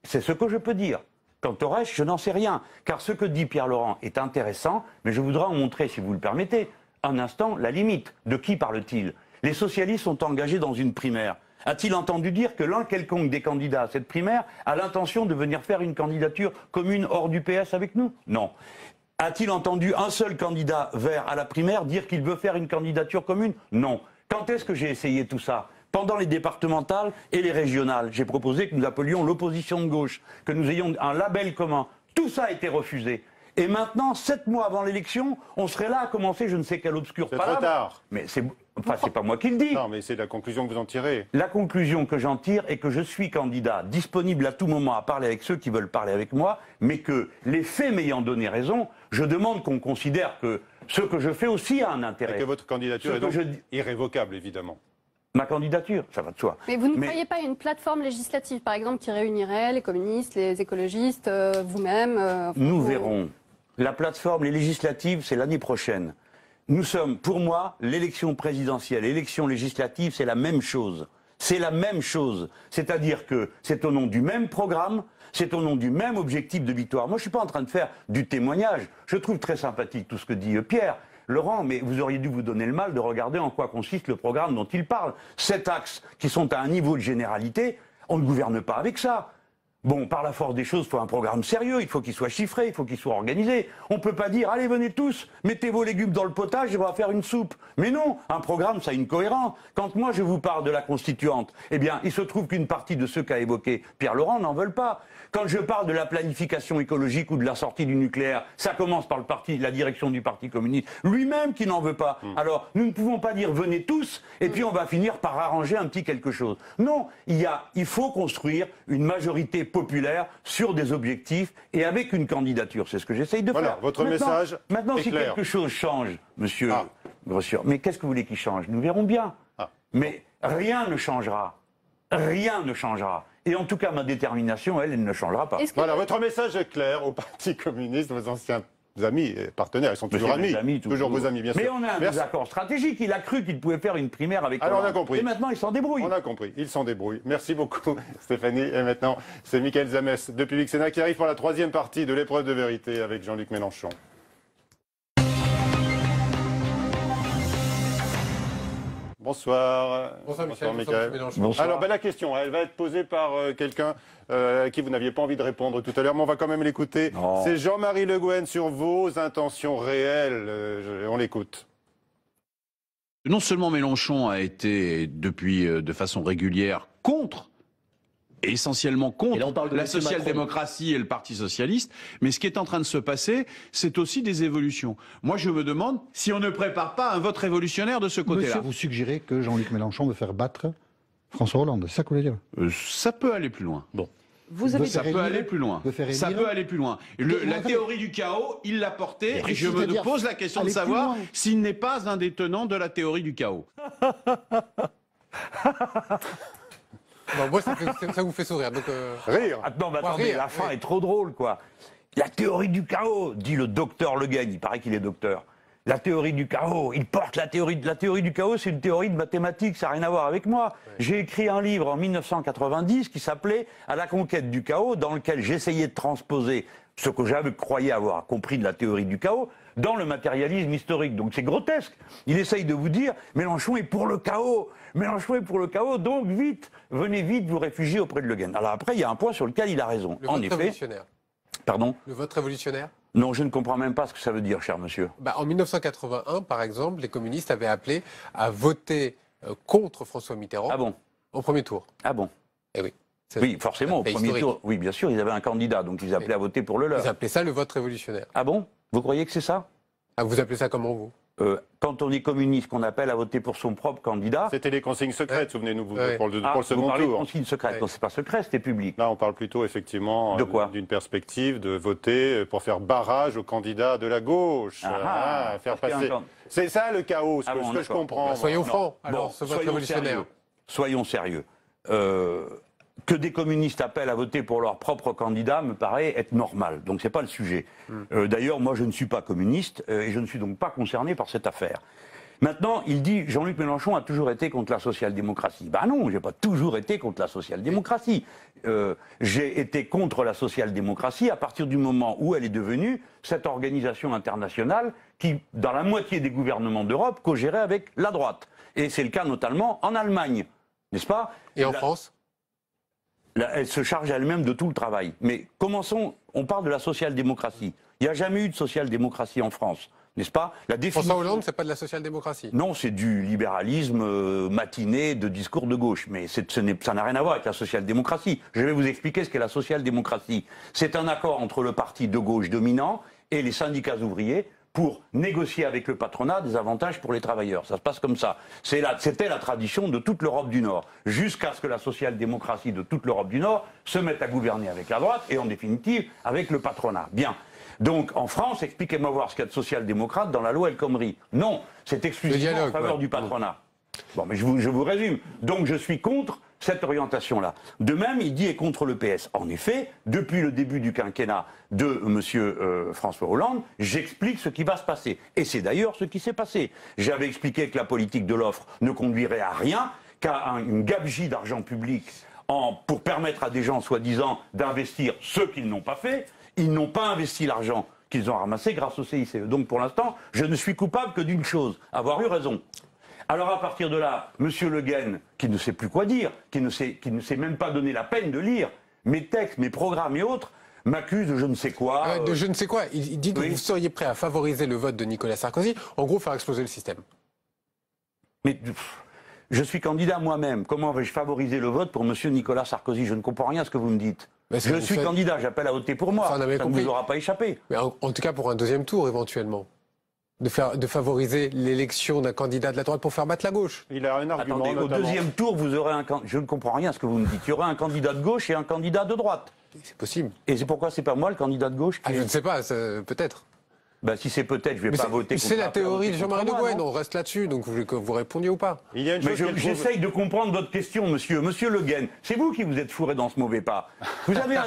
C'est ce que je peux dire. Quant au reste, je n'en sais rien. Car ce que dit Pierre Laurent est intéressant, mais je voudrais en montrer, si vous le permettez, un instant, la limite. De qui parle-t-il ? Les socialistes sont engagés dans une primaire. A-t-il entendu dire que l'un quelconque des candidats à cette primaire a l'intention de venir faire une candidature commune hors du PS avec nous ? Non. A-t-il entendu un seul candidat vert à la primaire dire qu'il veut faire une candidature commune ? Non. Quand est-ce que j'ai essayé tout ça ? Pendant les départementales et les régionales. J'ai proposé que nous appelions l'opposition de gauche, que nous ayons un label commun. Tout ça a été refusé. Et maintenant, 7 mois avant l'élection, on serait là à commencer je ne sais quel obscur C'est palabre. trop tard. Mais c'est pas moi qui le dis. Non, mais c'est la conclusion que vous en tirez. La conclusion que j'en tire est que je suis candidat, disponible à tout moment à parler avec ceux qui veulent parler avec moi, mais que les faits m'ayant donné raison, je demande qu'on considère que ce que je fais aussi a un intérêt. Et que votre candidature est donc irrévocable, évidemment. Ma candidature, ça va de soi. Mais vous ne croyez pas à une plateforme législative, par exemple, qui réunirait les communistes, les écologistes, vous-même Nous verrons. La plateforme, les législatives, c'est l'année prochaine. Nous sommes, pour moi, l'élection présidentielle, l'élection législative, c'est la même chose. C'est la même chose. C'est-à-dire que c'est au nom du même programme, c'est au nom du même objectif de victoire. Moi, je ne suis pas en train de faire du témoignage. Je trouve très sympathique tout ce que dit Pierre. Laurent, mais vous auriez dû vous donner le mal de regarder en quoi consiste le programme dont il parle. 7 axes qui sont à un niveau de généralité, on ne gouverne pas avec ça. Bon, par la force des choses, il faut un programme sérieux, il faut qu'il soit chiffré, il faut qu'il soit organisé. On ne peut pas dire, allez, venez tous, mettez vos légumes dans le potage et on va faire une soupe. Mais non, un programme, ça a une cohérence. Quand moi, je vous parle de la Constituante, eh bien, il se trouve qu'une partie de ceux qu'a évoqué Pierre Laurent n'en veulent pas. Quand je parle de la planification écologique ou de la sortie du nucléaire, ça commence par la direction du Parti communiste, lui-même qui n'en veut pas. Alors, nous ne pouvons pas dire venez tous, et puis on va finir par arranger un petit quelque chose. Non, il faut construire une majorité populaire sur des objectifs et avec une candidature. C'est ce que j'essaye de faire. Voilà, votre message Maintenant, est si clair. quelque chose change, monsieur Grossière, mais qu'est-ce que vous voulez qu'il change? Nous verrons bien. Mais rien ne changera. Rien ne changera. Et en tout cas, ma détermination, elle ne changera pas. Voilà, votre message est clair au Parti communiste, vos anciens amis et partenaires, ils sont toujours amis, toujours vos amis, bien sûr. Mais on a un désaccord stratégique. Il a cru qu'il pouvait faire une primaire avec Alors Hollande. on a compris. Et maintenant, il s'en débrouille. On a compris, ils s'en débrouillent. Merci beaucoup, Stéphanie. Et maintenant, c'est Mickaël Zamès de Public Sénat qui arrive pour la 3e partie de l'épreuve de vérité avec Jean-Luc Mélenchon. Bonsoir. Bonsoir Michel. Mickaël. Bonsoir. Alors la question, elle va être posée par quelqu'un à qui vous n'aviez pas envie de répondre tout à l'heure, mais on va quand même l'écouter. C'est Jean-Marie Le Guen sur vos intentions réelles. On l'écoute. Non seulement Mélenchon a été depuis de façon régulière contre, et essentiellement contre la social-démocratie et le Parti socialiste, mais ce qui est en train de se passer, c'est aussi des évolutions. Moi, je me demande si on ne prépare pas un vote révolutionnaire de ce côté-là. Monsieur, vous suggérez que Jean-Luc Mélenchon veut faire battre François Hollande, c'est ça que vous voulez dire? Ça peut aller plus loin. Bon. Ça peut aller plus loin. Ça peut aller plus loin. La théorie du chaos, il l'a portée, et je me pose la question de savoir s'il n'est pas un des tenants de la théorie du chaos. Bon, moi, ça vous fait sourire. Donc, Rire. Attendez, la fin est trop drôle, quoi. La théorie du chaos, dit le docteur Le Guen, il paraît qu'il est docteur. La théorie du chaos, il porte la théorie du chaos, c'est une théorie de mathématiques, ça n'a rien à voir avec moi. Ouais. J'ai écrit un livre en 1990 qui s'appelait « À la conquête du chaos », dans lequel j'essayais de transposer ce que j'avais croyé avoir compris de la théorie du chaos dans le matérialisme historique. Donc c'est grotesque. Il essaye de vous dire « Mélenchon est pour le chaos ». Mélenchon est pour le chaos, donc vite, venez vite vous réfugier auprès de Le Guen. Alors après, il y a un point sur lequel il a raison. Le vote révolutionnaire. Pardon? Le vote révolutionnaire? Non, je ne comprends même pas ce que ça veut dire, cher monsieur. En 1981, par exemple, les communistes avaient appelé à voter contre François Mitterrand au premier tour. Ah bon? Eh oui. Oui, forcément, au premier tour. Oui, bien sûr, ils avaient un candidat, donc ils appelaient à voter pour le leur. Ils appelaient ça le vote révolutionnaire. Ah bon? Vous croyez que c'est ça? Ah, vous appelez ça comment, vous? Quand on est communiste, qu'on appelle à voter pour son propre candidat... C'était les consignes secrètes, souvenez-nous, pour le second vous parlez tour. de consignes secrètes, non, c'est pas secret, c'était public. Là, on parle plutôt, effectivement, de quoi? D'une perspective de voter pour faire barrage aux candidats de la gauche. Faire passer... C'est ça, le chaos, ce que je comprends. Soyons francs, alors, ce vote révolutionnaire. Soyons sérieux. Que des communistes appellent à voter pour leur propre candidat me paraît être normal. Donc c'est pas le sujet. D'ailleurs, moi je ne suis pas communiste et je ne suis donc pas concerné par cette affaire. Maintenant, il dit Jean-Luc Mélenchon a toujours été contre la social-démocratie. Ben non, j'ai pas toujours été contre la social-démocratie. J'ai été contre la social-démocratie à partir du moment où elle est devenue cette organisation internationale qui, dans la moitié des gouvernements d'Europe, co-gérait avec la droite. Et c'est le cas notamment en Allemagne, n'est-ce pas? Et en France? Elle se charge elle-même de tout le travail. Mais commençons, on parle de la social-démocratie. Il n'y a jamais eu de social-démocratie en France, n'est-ce pas? François Hollande, c'est pas de la social-démocratie? Non, c'est du libéralisme matiné de discours de gauche. Mais ça n'a rien à voir avec la social-démocratie. Je vais vous expliquer ce qu'est la social-démocratie. C'est un accord entre le parti de gauche dominant et les syndicats ouvriers pour négocier avec le patronat des avantages pour les travailleurs. Ça se passe comme ça. C'était la tradition de toute l'Europe du Nord, jusqu'à ce que la social-démocratie de toute l'Europe du Nord se mette à gouverner avec la droite et en définitive avec le patronat. Bien. Donc en France, expliquez-moi voir ce qu'il y a de social-démocrate dans la loi El Khomri. Non, c'est exclusivement en faveur du patronat. Bon, mais je vous résume. Donc je suis contre cette orientation-là. De même, il dit est contre le PS. En effet, depuis le début du quinquennat de M. François Hollande, j'explique ce qui va se passer. Et c'est d'ailleurs ce qui s'est passé. J'avais expliqué que la politique de l'offre ne conduirait à rien, qu'à une gabegie d'argent public pour permettre à des gens, soi-disant, d'investir ce qu'ils n'ont pas fait. Ils n'ont pas investi l'argent qu'ils ont ramassé grâce au CICE. Donc pour l'instant, je ne suis coupable que d'une chose, avoir eu raison. Alors à partir de là, M. Le Guen, qui ne sait plus quoi dire, qui ne s'est même pas donné la peine de lire mes textes, mes programmes et autres, m'accuse de je ne sais quoi. De je ne sais quoi. Il dit que vous seriez prêt à favoriser le vote de Nicolas Sarkozy, en gros faire exploser le système. Mais je suis candidat moi-même. Comment vais-je favoriser le vote pour M. Nicolas Sarkozy? Je ne comprends rien à ce que vous me dites. Je suis candidat, j'appelle à voter pour moi. Ça ne vous aura pas échappé. Mais en tout cas pour un deuxième tour éventuellement. De favoriser l'élection d'un candidat de la droite pour faire battre la gauche. Il a un argument. Attendez, au deuxième tour, vous aurez je ne comprends rien à ce que vous me dites. Il y aura un candidat de gauche et un candidat de droite. C'est possible. Et c'est pourquoi c'est pas moi le candidat de gauche Je ne sais pas, peut-être. Ben, si c'est peut-être, je ne vais pas voter contre. C'est la théorie de Jean-Marie Le Guen, on reste là-dessus, donc vous voulez que vous répondiez ou pas? Mais j'essaye de comprendre votre question, monsieur. Monsieur Le Guen, c'est vous qui vous êtes fourré dans ce mauvais pas. Vous avez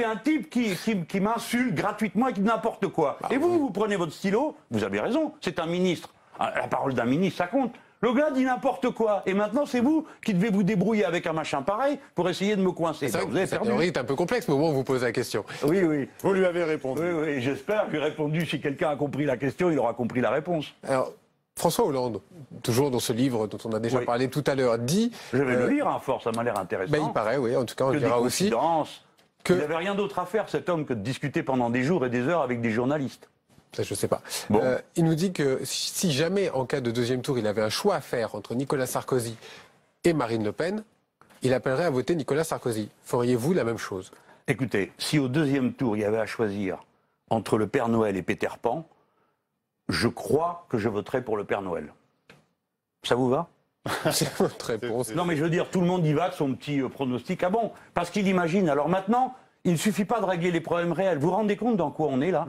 un type qui m'insulte gratuitement et qui dit n'importe quoi. Et vous prenez votre stylo, vous avez raison, c'est un ministre. La parole d'un ministre, ça compte. Le gars dit n'importe quoi. Et maintenant, c'est vous qui devez vous débrouiller avec un machin pareil pour essayer de me coincer. Vous avez perdu. Cette théorie est un peu complexe, mais au moins on vous pose la question. Oui, oui. Vous lui avez répondu. Oui, oui. J'espère que j'ai répondu. Si quelqu'un a compris la question, il aura compris la réponse. Alors, François Hollande, toujours dans ce livre dont on a déjà parlé tout à l'heure, dit... Je vais le lire à force, ça m'a l'air intéressant. Il paraît, oui. En tout cas, on le dira aussi. Il n'avait rien d'autre à faire, cet homme, que de discuter pendant des jours et des heures avec des journalistes. Ça, je ne sais pas. Bon. Il nous dit que si jamais, en cas de deuxième tour, il avait un choix à faire entre Nicolas Sarkozy et Marine Le Pen, il appellerait à voter Nicolas Sarkozy. Feriez-vous la même chose? Écoutez, si au deuxième tour, il y avait à choisir entre le Père Noël et Peter Pan, je crois que je voterais pour le Père Noël. Ça vous va? C'est votre réponse. Non, mais je veux dire, tout le monde y va de son petit pronostic. Ah bon? Parce qu'il imagine. Alors maintenant, il ne suffit pas de régler les problèmes réels. Vous vous rendez compte dans quoi on est là?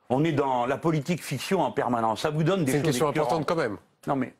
On est dans la politique fiction en permanence. Ça vous donne des choses. C'est une question importante quand même. Non, mais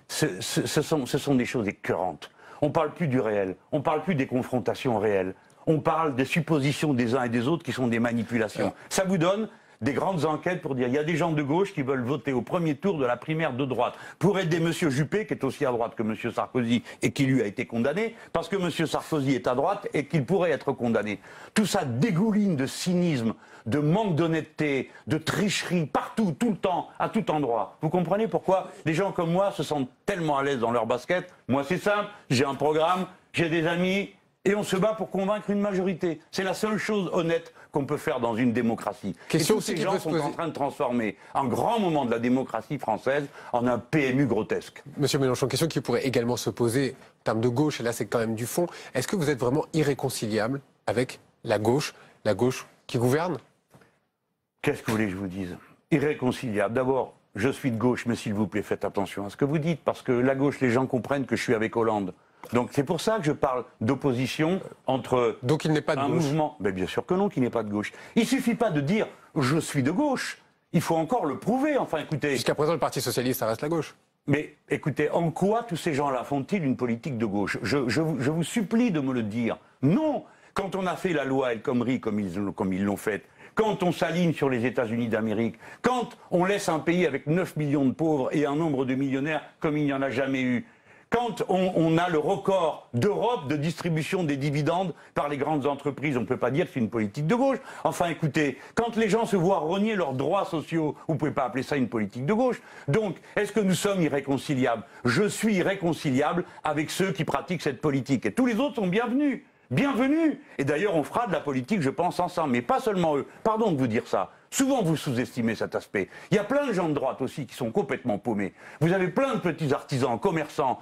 ce sont des choses écœurantes. On ne parle plus du réel. On ne parle plus des confrontations réelles. On parle des suppositions des uns et des autres qui sont des manipulations. Ça vous donne des grandes enquêtes pour dire il y a des gens de gauche qui veulent voter au premier tour de la primaire de droite pour aider M. Juppé, qui est aussi à droite que M. Sarkozy et qui lui a été condamné, parce que M. Sarkozy est à droite et qu'il pourrait être condamné. Tout ça dégouline de cynisme, de manque d'honnêteté, de tricherie, partout, tout le temps, à tout endroit. Vous comprenez pourquoi les gens comme moi se sentent tellement à l'aise dans leur basket? Moi, c'est simple, j'ai un programme, j'ai des amis, et on se bat pour convaincre une majorité. C'est la seule chose honnête qu'on peut faire dans une démocratie. Et tous ces gens sont en train de transformer un grand moment de la démocratie française en un PMU grotesque. Monsieur Mélenchon, question qui pourrait également se poser en termes de gauche, et là c'est quand même du fond. Est-ce que vous êtes vraiment irréconciliable avec la gauche qui gouverne? Qu'est-ce que vous voulez que je vous dise? Irréconciliable. D'abord, je suis de gauche, mais s'il vous plaît, faites attention à ce que vous dites, parce que la gauche, les gens comprennent que je suis avec Hollande. Donc c'est pour ça que je parle d'opposition entre donc il n'est pas de un gauche. Mouvement. Mais bien sûr que non, qu'il n'est pas de gauche. Il suffit pas de dire je suis de gauche. Il faut encore le prouver. Enfin, écoutez. Jusqu'à présent, le Parti socialiste, ça reste la gauche. Mais écoutez, en quoi tous ces gens-là font-ils une politique de gauche? Je vous supplie de me le dire. Non. Quand on a fait la loi El Khomri comme ils l'ont faite, quand on s'aligne sur les États-Unis d'Amérique, quand on laisse un pays avec 9 millions de pauvres et un nombre de millionnaires comme il n'y en a jamais eu, quand on a le record d'Europe de distribution des dividendes par les grandes entreprises, on ne peut pas dire que c'est une politique de gauche. Enfin, écoutez, quand les gens se voient rogner leurs droits sociaux, vous ne pouvez pas appeler ça une politique de gauche. Donc, est-ce que nous sommes irréconciliables? Je suis irréconciliable avec ceux qui pratiquent cette politique. Et tous les autres sont bienvenus. Bienvenue. Et d'ailleurs, on fera de la politique, je pense, ensemble. Mais pas seulement eux. Pardon de vous dire ça. Souvent, vous sous-estimez cet aspect. Il y a plein de gens de droite aussi qui sont complètement paumés. Vous avez plein de petits artisans, commerçants,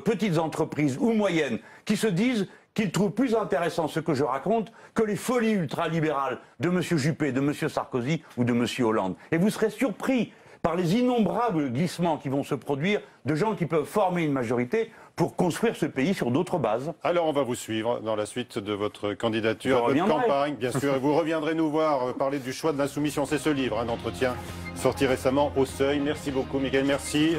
petites entreprises ou moyennes qui se disent qu'il trouve plus intéressant ce que je raconte que les folies ultralibérales de M. Juppé, de M. Sarkozy ou de M. Hollande. Et vous serez surpris par les innombrables glissements qui vont se produire de gens qui peuvent former une majorité pour construire ce pays sur d'autres bases. Alors on va vous suivre dans la suite de votre candidature, votre campagne, bien sûr. Et vous reviendrez nous voir parler du choix de l'insoumission. C'est ce livre d'entretien sorti récemment au Seuil. Merci beaucoup, Mickaël. Merci.